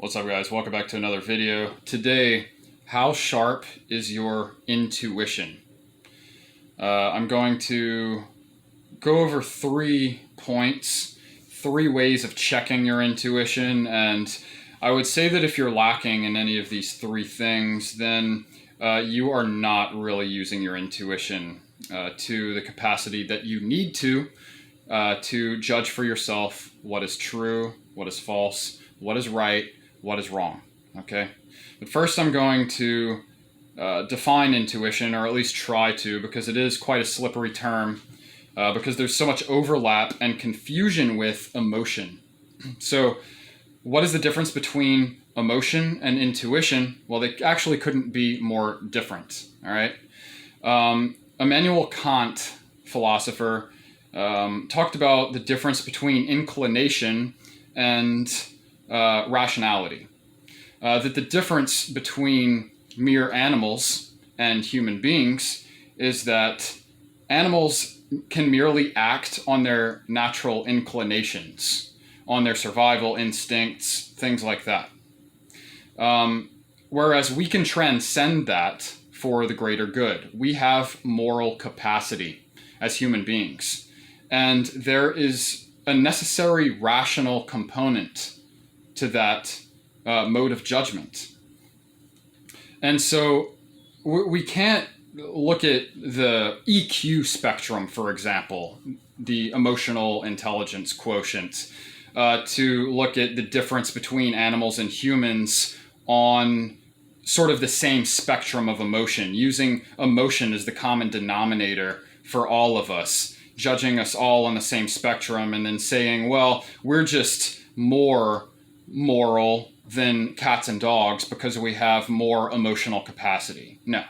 What's up, guys? Welcome back to another video. Today, how sharp is your intuition? I'm going to go over 3 points, 3 ways of checking your intuition, and I would say that if you're lacking in any of these 3 things, then you are not really using your intuition to the capacity that you need to judge for yourself what is true, what is false, what is right, what is wrong. Okay? But first I'm going to define intuition, or at least try to, because it is quite a slippery term, because there's so much overlap and confusion with emotion. So what is the difference between emotion and intuition? Well, they actually couldn't be more different. All right. Immanuel Kant, philosopher, talked about the difference between inclination and rationality. That the difference between mere animals and human beings is that animals can merely act on their natural inclinations, on their survival instincts, things like that. Whereas we can transcend that for the greater good. We have moral capacity as human beings. And there is a necessary rational component to that mode of judgment. And so we can't look at the EQ spectrum, for example, the emotional intelligence quotient, to look at the difference between animals and humans on sort of the same spectrum of emotion, using emotion as the common denominator for all of us, judging us all on the same spectrum, and then saying, well, we're just more moral than cats and dogs because we have more emotional capacity. No,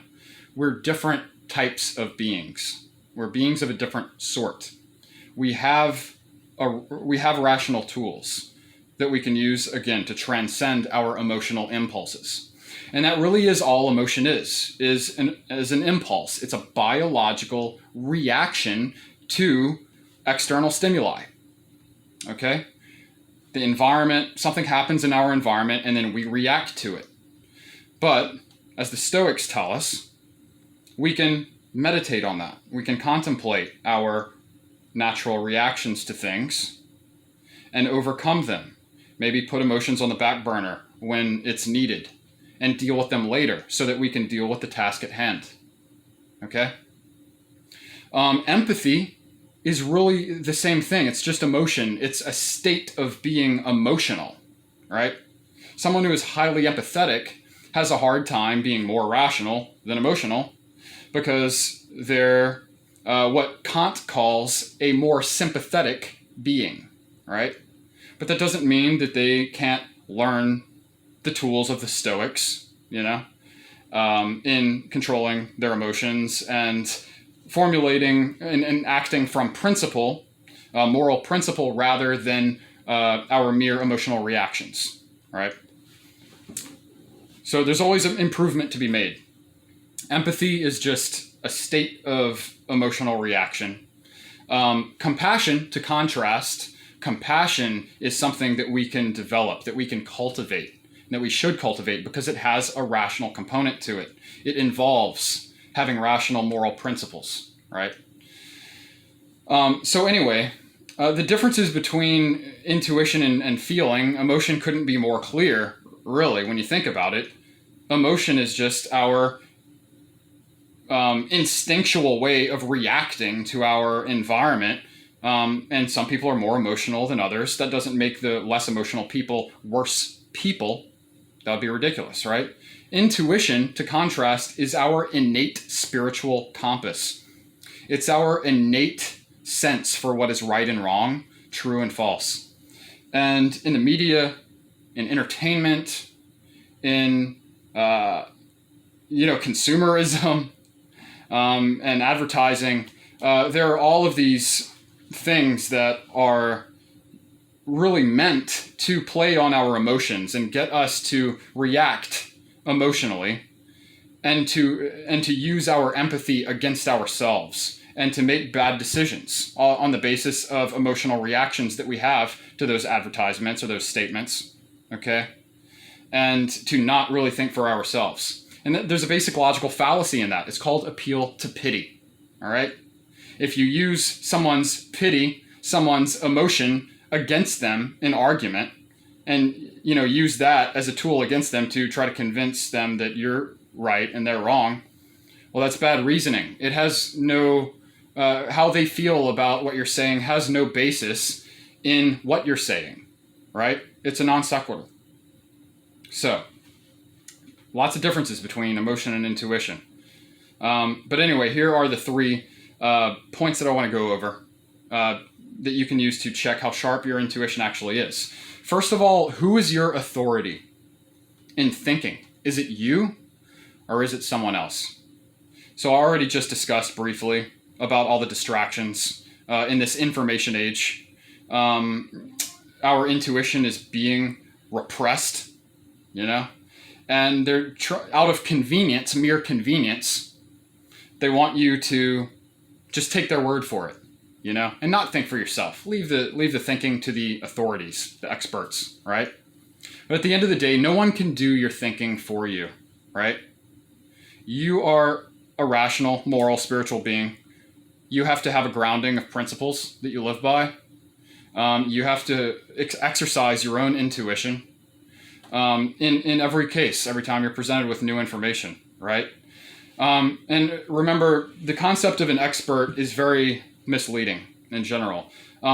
we're different types of beings. We're beings of a different sort. We have rational tools that we can use, again, to transcend our emotional impulses. And that really is all emotion is an impulse. It's a biological reaction to external stimuli. Okay? The environment, something happens in our environment, and then we react to it. But, as the Stoics tell us, we can meditate on that. We can contemplate our natural reactions to things and overcome them. Maybe put emotions on the back burner when it's needed and deal with them later so that we can deal with the task at hand. Okay? Empathy is really the same thing. It's just emotion. It's a state of being emotional, right? Someone who is highly empathetic has a hard time being more rational than emotional because they're what Kant calls a more sympathetic being, right? But that doesn't mean that they can't learn the tools of the Stoics, in controlling their emotions and formulating and acting from principle, moral principle, rather than our mere emotional reactions, right? So there's always an improvement to be made. Empathy is just a state of emotional reaction. Compassion, to contrast, compassion is something that we can develop, that we can cultivate, that we should cultivate because it has a rational component to it. It involves having rational moral principles, right? So anyway, the differences between intuition and feeling, emotion couldn't be more clear, really, when you think about it. Emotion is just our instinctual way of reacting to our environment. And some people are more emotional than others. That doesn't make the less emotional people worse people. That would be ridiculous, right? Intuition, to contrast, is our innate spiritual compass. It's our innate sense for what is right and wrong, true and false. And in the media, in entertainment, in consumerism, and advertising, there are all of these things that are really meant to play on our emotions and get us to react emotionally and to use our empathy against ourselves and to make bad decisions on the basis of emotional reactions that we have to those advertisements or those statements. Okay? and to not really think for ourselves. And there's a basic logical fallacy in that. It's called appeal to pity. All right? If you use someone's pity, someone's emotion against them in argument, and use that as a tool against them to try to convince them that you're right and they're wrong, well, that's bad reasoning. It has no how they feel about what you're saying has no basis in what you're saying, right? It's a non sequitur. So, lots of differences between emotion and intuition. But anyway, here are the three points that I want to go over that you can use to check how sharp your intuition actually is. First of all, who is your authority in thinking? Is it you or is it someone else? So I already just discussed briefly about all the distractions in this information age. Our intuition is being repressed, and they're out of convenience, mere convenience. They want you to just take their word for it, and not think for yourself. Leave the thinking to the authorities, the experts, right? But at the end of the day, no one can do your thinking for you, right? You are a rational, moral, spiritual being. You have to have a grounding of principles that you live by. You have to exercise your own intuition in every case, every time you're presented with new information, right? And remember, the concept of an expert is very misleading in general.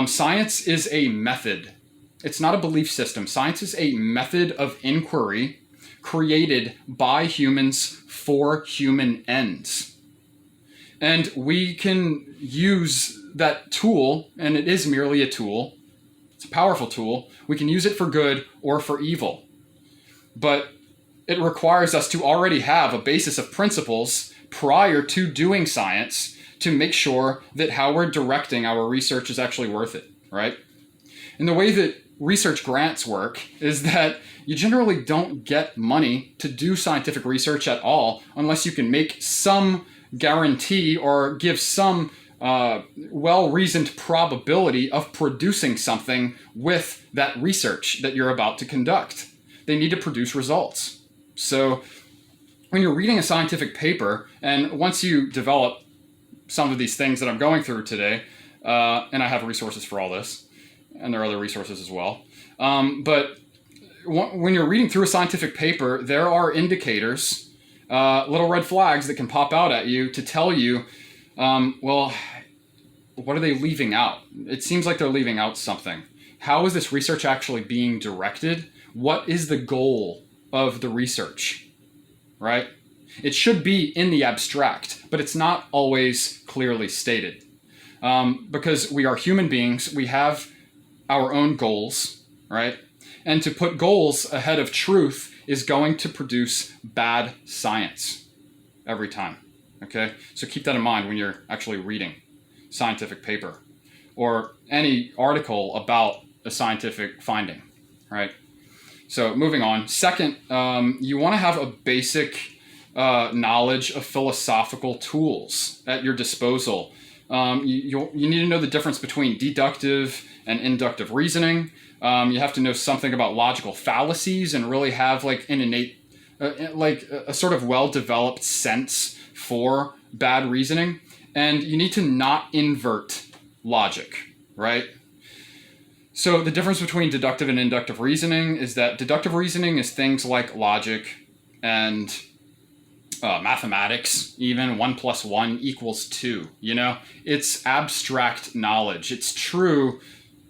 Science is a method. It's not a belief system. Science is a method of inquiry created by humans for human ends. And we can use that tool, and it is merely a tool. It's a powerful tool. We can use it for good or for evil. But it requires us to already have a basis of principles prior to doing science to make sure that how we're directing our research is actually worth it, right? And the way that research grants work is that you generally don't get money to do scientific research at all unless you can make some guarantee or give some well-reasoned probability of producing something with that research that you're about to conduct. They need to produce results. So when you're reading a scientific paper, and once you develop some of these things that I'm going through today, and I have resources for all this, and there are other resources as well, but when you're reading through a scientific paper, there are indicators, little red flags that can pop out at you to tell you, well, what are they leaving out? It seems like they're leaving out something. How is this research actually being directed? What is the goal of the research, right? It should be in the abstract, but it's not always clearly stated. Because we are human beings, we have our own goals, right? And to put goals ahead of truth is going to produce bad science every time, okay? So keep that in mind when you're actually reading scientific paper or any article about a scientific finding, right? So moving on. Second, you want to have a basic knowledge of philosophical tools at your disposal. You need to know the difference between deductive and inductive reasoning. You have to know something about logical fallacies and really have like an innate, a sort of well-developed sense for bad reasoning. And you need to not invert logic, right? So the difference between deductive and inductive reasoning is that deductive reasoning is things like logic and mathematics, even 1 + 1 = 2, It's abstract knowledge. It's true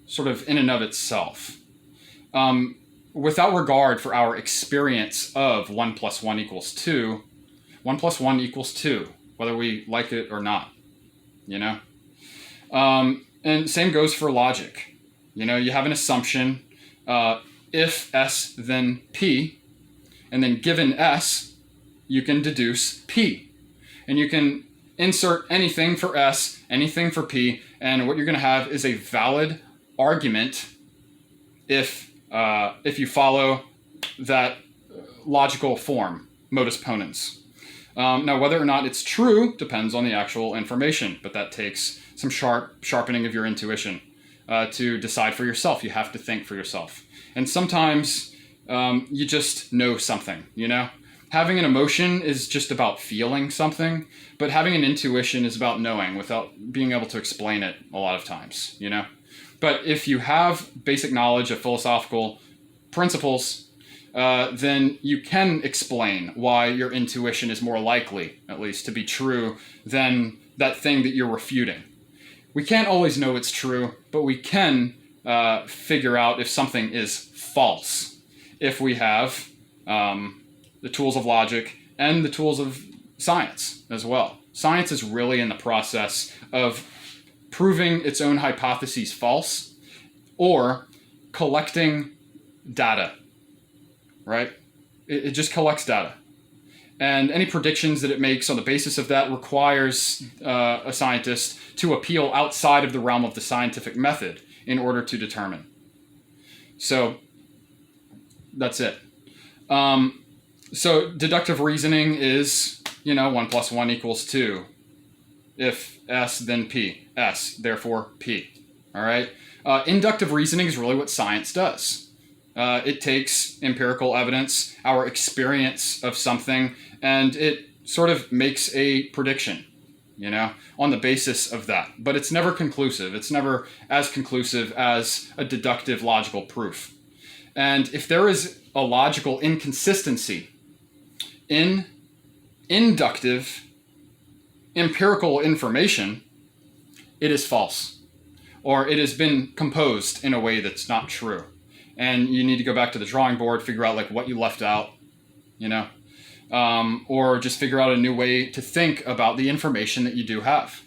sort of in and of itself. Without regard for our experience of 1 + 1 = 2, 1 + 1 = 2, whether we like it or not, And same goes for logic. You have an assumption, if S, then P, and then given S, you can deduce P. And you can insert anything for S, anything for P, and what you're going to have is a valid argument if you follow that logical form, modus ponens. Now, whether or not it's true depends on the actual information, but that takes some sharpening of your intuition to decide for yourself. You have to think for yourself. And sometimes you just know something, you know? Having an emotion is just about feeling something, but having an intuition is about knowing without being able to explain it a lot of times, you know? But if you have basic knowledge of philosophical principles, then you can explain why your intuition is more likely, at least, to be true than that thing that you're refuting. We can't always know it's true, but we can figure out if something is false if we have the tools of logic and the tools of science as well. Science is really in the process of proving its own hypotheses false or collecting data, right? It just collects data. And any predictions that it makes on the basis of that requires a scientist to appeal outside of the realm of the scientific method in order to determine. So that's it. So deductive reasoning is, 1 + 1 = 2. If S, then P. S, therefore P. All right? Inductive reasoning is really what science does. It takes empirical evidence, our experience of something, and it sort of makes a prediction, on the basis of that. But it's never conclusive. It's never as conclusive as a deductive logical proof. And if there is a logical inconsistency in inductive empirical information, it is false, or it has been composed in a way that's not true. And you need to go back to the drawing board, figure out what you left out, or just figure out a new way to think about the information that you do have.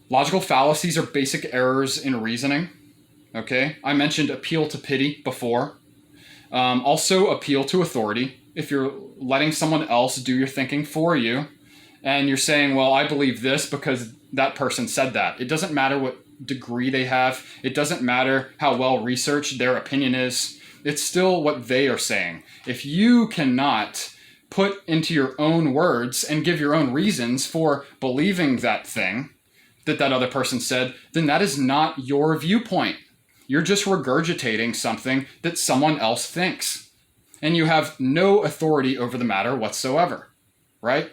Logical fallacies are basic errors in reasoning. Okay, I mentioned appeal to pity before. Also appeal to authority. If you're letting someone else do your thinking for you, and you're saying, well, I believe this because that person said that. It doesn't matter what degree they have. It doesn't matter how well researched their opinion is. It's still what they are saying. If you cannot put into your own words and give your own reasons for believing that thing that other person said, then that is not your viewpoint. You're just regurgitating something that someone else thinks. And you have no authority over the matter whatsoever, right?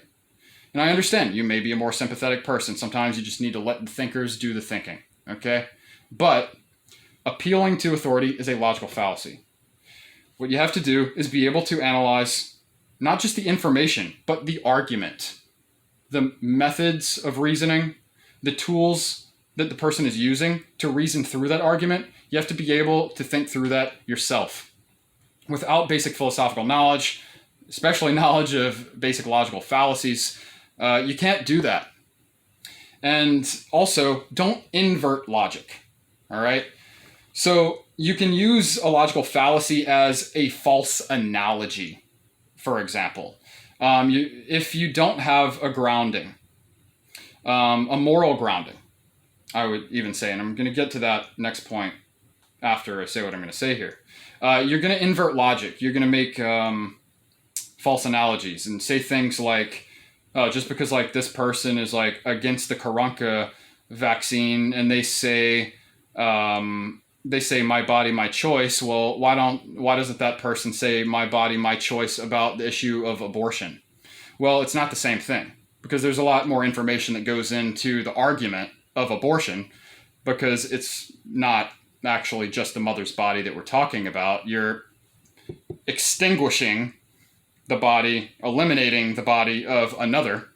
And I understand you may be a more sympathetic person. Sometimes you just need to let the thinkers do the thinking, okay? But appealing to authority is a logical fallacy. What you have to do is be able to analyze not just the information, but the argument, the methods of reasoning, the tools that the person is using to reason through that argument. You have to be able to think through that yourself. Without basic philosophical knowledge, especially knowledge of basic logical fallacies, you can't do that. And also, don't invert logic, all right? So you can use a logical fallacy as a false analogy, for example. If you don't have a grounding, a moral grounding, I would even say, and I'm going to get to that next point after I say what I'm going to say here. You're going to invert logic. You're going to make false analogies and say things like, just because this person is against the Karanka vaccine and they say my body, my choice. Well, why doesn't that person say my body, my choice about the issue of abortion? Well, it's not the same thing, because there's a lot more information that goes into the argument of abortion, because it's not actually just the mother's body that we're talking about. You're extinguishing the body, eliminating the body of another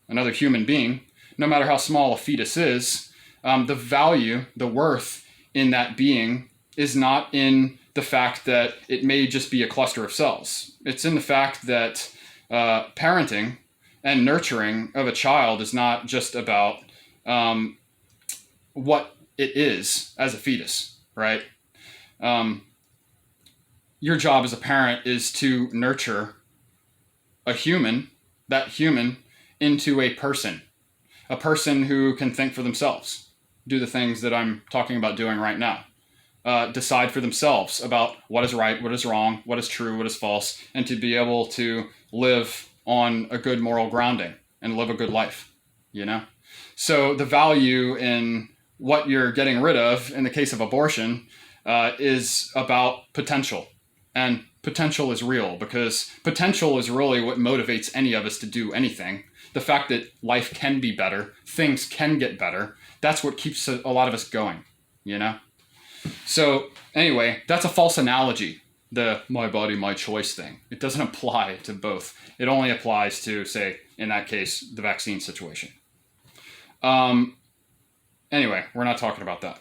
human being, no matter how small a fetus is. The value, the worth in that being is not in the fact that it may just be a cluster of cells. It's in the fact that parenting and nurturing of a child is not just about what it is as a fetus, right? Your job as a parent is to nurture a human, that human, into a person who can think for themselves, do the things that I'm talking about doing right now, decide for themselves about what is right, what is wrong, what is true, what is false, and to be able to live on a good moral grounding and live a good life, So the value in what you're getting rid of in the case of abortion is about potential. And potential is real because potential is really what motivates any of us to do anything. The fact that life can be better, things can get better, that's what keeps a lot of us going, you know? So anyway, that's a false analogy, the my body, my choice thing. It doesn't apply to both. It only applies to, say, in that case, the vaccine situation. Anyway, we're not talking about that.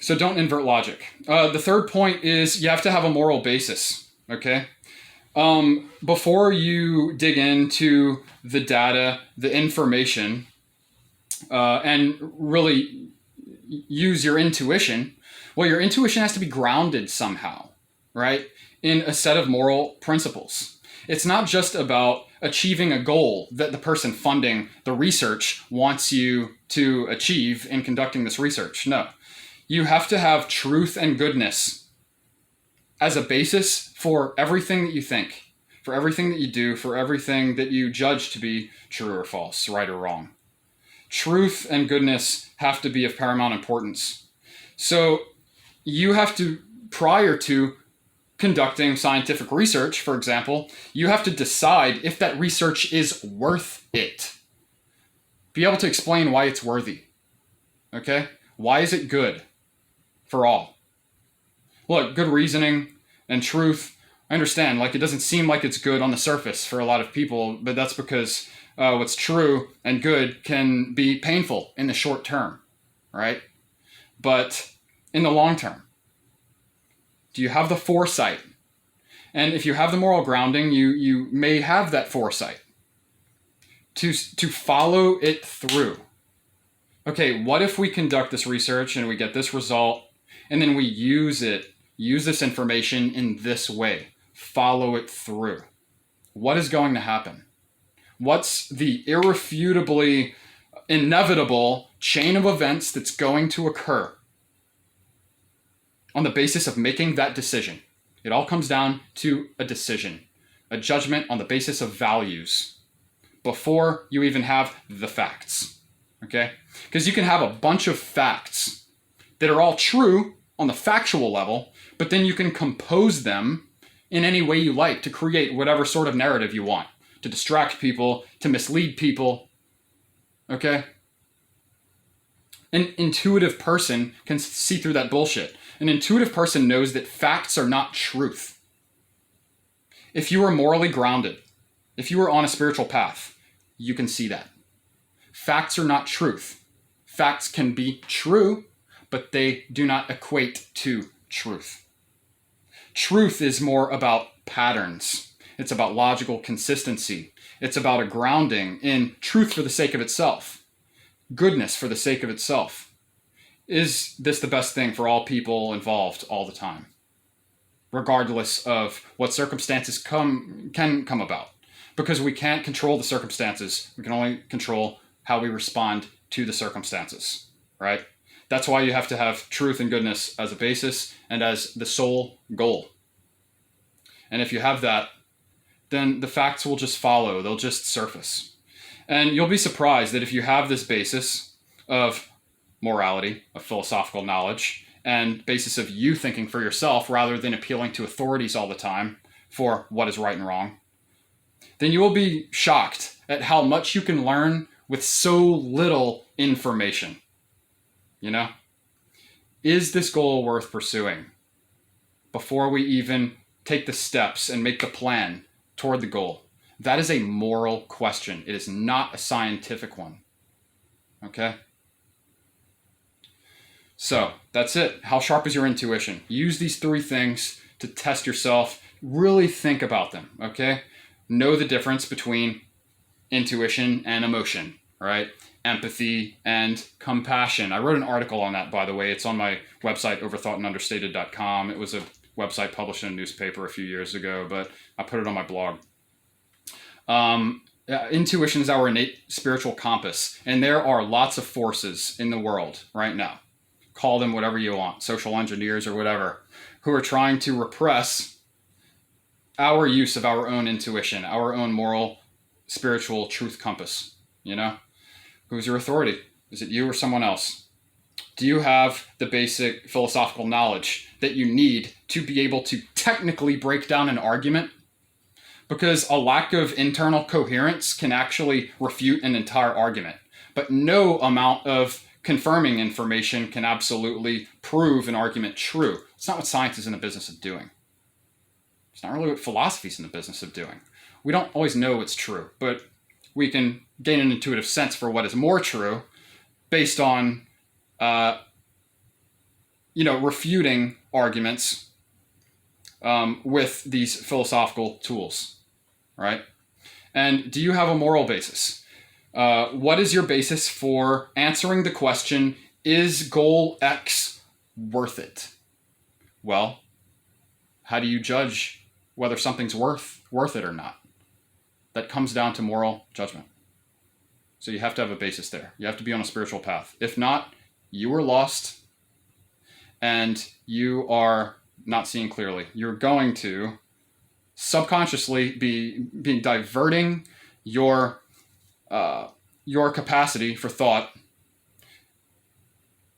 So don't invert logic. The third point is you have to have a moral basis, okay? Before you dig into the data, the information, and really use your intuition, well, your intuition has to be grounded somehow, right? In a set of moral principles. It's not just about achieving a goal that the person funding the research wants you to achieve in conducting this research. No. You have to have truth and goodness as a basis for everything that you think, for everything that you do, for everything that you judge to be true or false, right or wrong. Truth and goodness have to be of paramount importance. So you have to, prior to conducting scientific research, for example, you have to decide if that research is worth it. Be able to explain why it's worthy. Okay? Why is it good for all? Look, good reasoning and truth, I understand, like it doesn't seem like it's good on the surface for a lot of people, but that's because what's true and good can be painful in the short term, right? But in the long term, do you have the foresight? And if you have the moral grounding, you may have that foresight to follow it through. Okay, what if we conduct this research and we get this result, and then we use this information in this way, follow it through? What is going to happen? What's the irrefutably inevitable chain of events that's going to occur on the basis of making that decision? It all comes down to a decision, a judgment on the basis of values before you even have the facts, okay? Because you can have a bunch of facts that are all true on the factual level, but then you can compose them in any way you like to create whatever sort of narrative you want, to distract people, to mislead people, okay? An intuitive person can see through that bullshit. An intuitive person knows that facts are not truth. If you are morally grounded, if you are on a spiritual path, you can see that. Facts are not truth. Facts can be true, but they do not equate to truth. Truth is more about patterns. It's about logical consistency. It's about a grounding in truth for the sake of itself. Goodness for the sake of itself. Is this the best thing for all people involved all the time? Regardless of what circumstances can come about. Because we can't control the circumstances. We can only control how we respond to the circumstances, right? That's why you have to have truth and goodness as a basis and as the sole goal. And if you have that, then the facts will just follow. They'll just surface. And you'll be surprised that if you have this basis of morality, of philosophical knowledge, and basis of you thinking for yourself rather than appealing to authorities all the time for what is right and wrong, then you will be shocked at how much you can learn with so little information. You know? Is this goal worth pursuing? Before we even take the steps and make the plan toward the goal. That is a moral question. It is not a scientific one. Okay? So, that's it. How sharp is your intuition? Use these three things to test yourself. Really think about them, okay? Know the difference between intuition and emotion, right? Empathy and compassion. I wrote an article on that, by the way. It's on my website, overthoughtandunderstated.com. It was a website published in a newspaper a few years ago, but I put it on my blog. Intuition is our innate spiritual compass, and there are lots of forces in the world right now. Call them whatever you want, social engineers or whatever, who are trying to repress our use of our own intuition, our own moral, spiritual truth compass, you know? Who's your authority? Is it you or someone else? Do you have the basic philosophical knowledge that you need to be able to technically break down an argument? Because a lack of internal coherence can actually refute an entire argument. But no amount of confirming information can absolutely prove an argument true. It's not what science is in the business of doing. It's not really what philosophy is in the business of doing. We don't always know what's true, but we can gain an intuitive sense for what is more true based on, refuting arguments with these philosophical tools, right? And do you have a moral basis? What is your basis for answering the question, is goal X worth it? Well, how do you judge whether something's worth it or not? That comes down to moral judgment. So you have to have a basis there. You have to be on a spiritual path. If not, you are lost and you are not seeing clearly. You're going to subconsciously be diverting your capacity for thought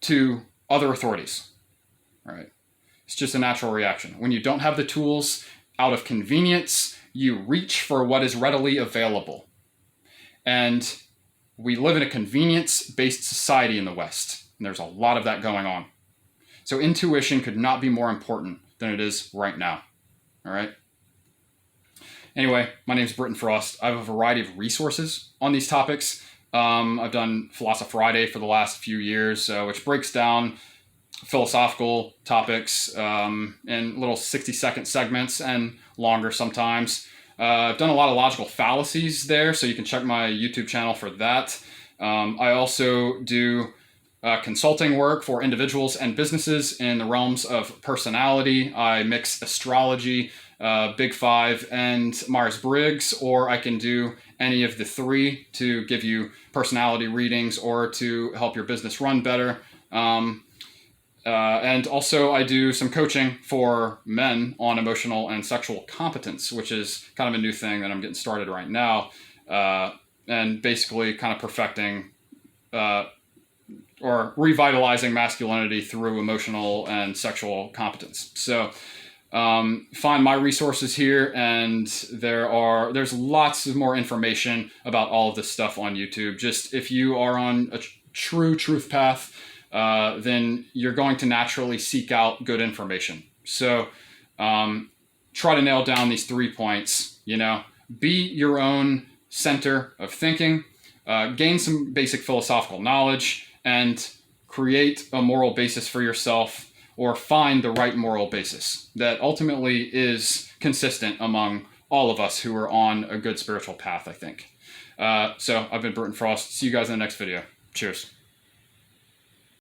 to other authorities, right? It's just a natural reaction. When you don't have the tools, out of convenience, you reach for what is readily available. And we live in a convenience-based society in the West, and there's a lot of that going on. So intuition could not be more important than it is right now, all right? Anyway, my name is Britton Frost. I have a variety of resources on these topics. I've done Philosophy Friday for the last few years, which breaks down philosophical topics in little 60-second segments and longer sometimes. I've done a lot of logical fallacies there, so you can check my YouTube channel for that. I also do consulting work for individuals and businesses in the realms of personality. I mix astrology, Big Five, and Myers-Briggs, or I can do any of the three to give you personality readings or to help your business run better. And also I do some coaching for men on emotional and sexual competence, which is kind of a new thing that I'm getting started right now, and basically kind of perfecting or revitalizing masculinity through emotional and sexual competence. So find my resources here, and there's lots of more information about all of this stuff on YouTube. Just if you are on a true truth path, then you're going to naturally seek out good information. So try to nail down these 3 points. Be your own center of thinking, gain some basic philosophical knowledge, and create a moral basis for yourself, or find the right moral basis that ultimately is consistent among all of us who are on a good spiritual path, I think. So I've been Britton Frost. See you guys in the next video. Cheers.